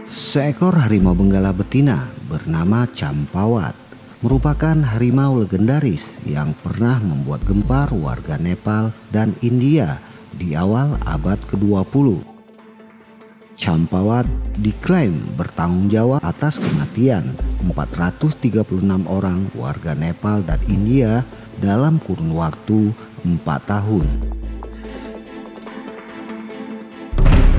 Seekor harimau benggala betina bernama Champawat merupakan harimau legendaris yang pernah membuat gempar warga Nepal dan India di awal abad ke-20. Champawat diklaim bertanggung jawab atas kematian 436 orang warga Nepal dan India dalam kurun waktu 4 tahun.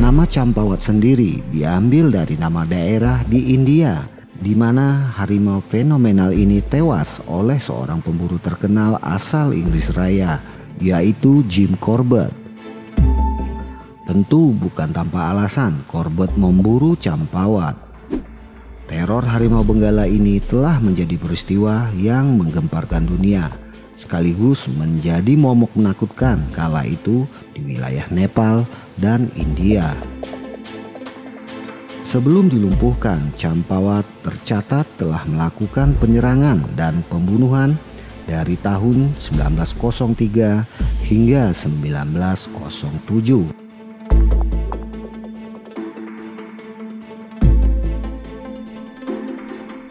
Nama Champawat sendiri diambil dari nama daerah di India, di mana harimau fenomenal ini tewas oleh seorang pemburu terkenal asal Inggris Raya, yaitu Jim Corbett. Tentu bukan tanpa alasan Corbett memburu Champawat. Teror harimau benggala ini telah menjadi peristiwa yang menggemparkan dunia, sekaligus menjadi momok menakutkan kala itu di wilayah Nepal dan India. Sebelum dilumpuhkan, Champawat tercatat telah melakukan penyerangan dan pembunuhan dari tahun 1903 hingga 1907.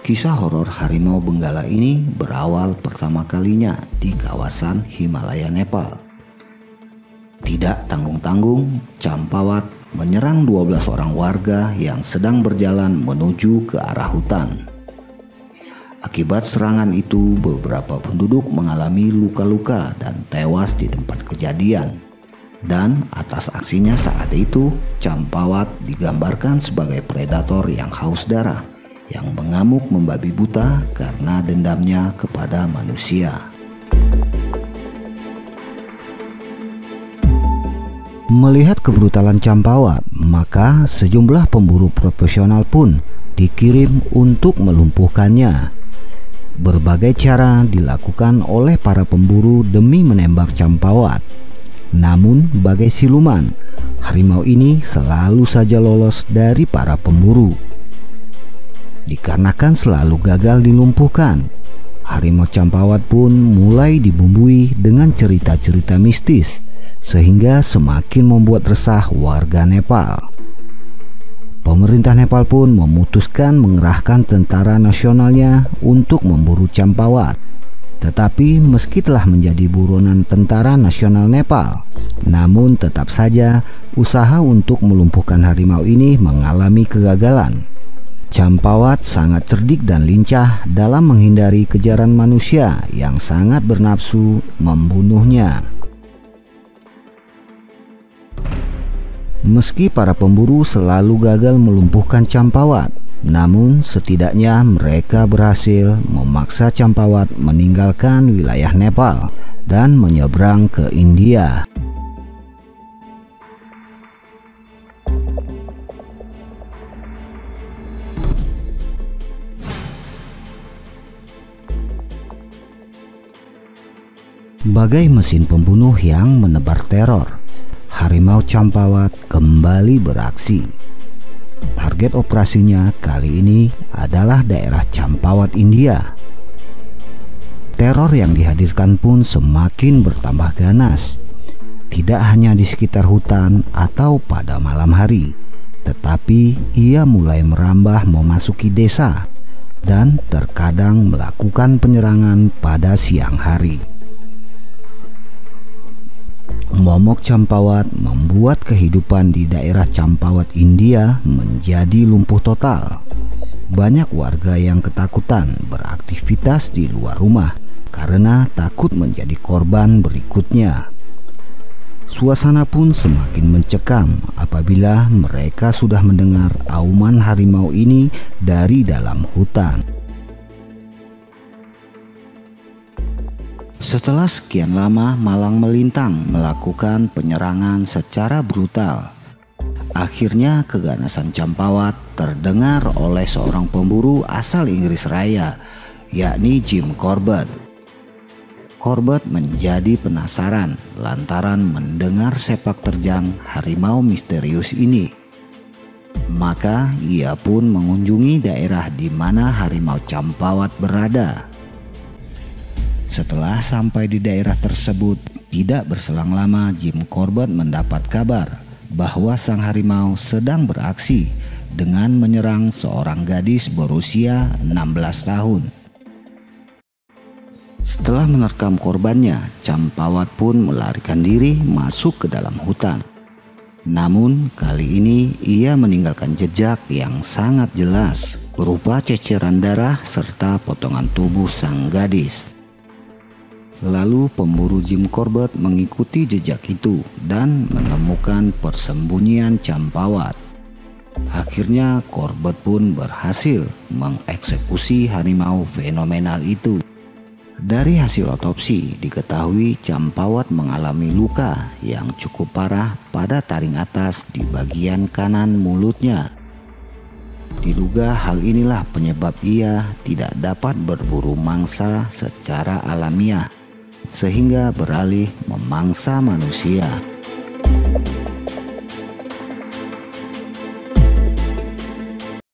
Kisah horor harimau benggala ini berawal pertama kalinya di kawasan Himalaya Nepal. Tidak tanggung-tanggung, Champawat menyerang 12 orang warga yang sedang berjalan menuju ke arah hutan. Akibat serangan itu, beberapa penduduk mengalami luka-luka dan tewas di tempat kejadian. Dan atas aksinya saat itu, Champawat digambarkan sebagai predator yang haus darah, yang mengamuk membabi buta karena dendamnya kepada manusia. Melihat kebrutalan Champawat, maka sejumlah pemburu profesional pun dikirim untuk melumpuhkannya. Berbagai cara dilakukan oleh para pemburu demi menembak Champawat. Namun bagai siluman, harimau ini selalu saja lolos dari para pemburu. Dikarenakan selalu gagal dilumpuhkan, harimau Champawat pun mulai dibumbui dengan cerita-cerita mistis, sehingga semakin membuat resah warga Nepal. Pemerintah Nepal pun memutuskan mengerahkan tentara nasionalnya untuk memburu Champawat. Tetapi meski telah menjadi buronan tentara nasional Nepal, namun tetap saja usaha untuk melumpuhkan harimau ini mengalami kegagalan. Champawat sangat cerdik dan lincah dalam menghindari kejaran manusia yang sangat bernafsu membunuhnya. Meski para pemburu selalu gagal melumpuhkan Champawat, namun setidaknya mereka berhasil memaksa Champawat meninggalkan wilayah Nepal dan menyeberang ke India. Bagai mesin pembunuh yang menebar teror, harimau Champawat kembali beraksi. Target operasinya kali ini adalah daerah Champawat, India. Teror yang dihadirkan pun semakin bertambah ganas. Tidak hanya di sekitar hutan atau pada malam hari, tetapi ia mulai merambah memasuki desa dan terkadang melakukan penyerangan pada siang hari. Momok Champawat membuat kehidupan di daerah Champawat, India menjadi lumpuh total. Banyak warga yang ketakutan beraktivitas di luar rumah karena takut menjadi korban berikutnya. Suasana pun semakin mencekam apabila mereka sudah mendengar auman harimau ini dari dalam hutan. Setelah sekian lama malang melintang melakukan penyerangan secara brutal, akhirnya keganasan Champawat terdengar oleh seorang pemburu asal Inggris Raya, yakni Jim Corbett. Corbett menjadi penasaran lantaran mendengar sepak terjang harimau misterius ini. Maka ia pun mengunjungi daerah di mana harimau Campawat berada. Setelah sampai di daerah tersebut, tidak berselang lama Jim Corbett mendapat kabar bahwa sang harimau sedang beraksi dengan menyerang seorang gadis berusia 16 tahun. Setelah menerkam korbannya, Campawat pun melarikan diri masuk ke dalam hutan. Namun kali ini ia meninggalkan jejak yang sangat jelas berupa ceceran darah serta potongan tubuh sang gadis. Lalu pemburu Jim Corbett mengikuti jejak itu dan menemukan persembunyian Campawat. Akhirnya Corbett pun berhasil mengeksekusi harimau fenomenal itu. Dari hasil otopsi diketahui Campawat mengalami luka yang cukup parah pada taring atas di bagian kanan mulutnya. Diduga hal inilah penyebab ia tidak dapat berburu mangsa secara alamiah, sehingga beralih memangsa manusia.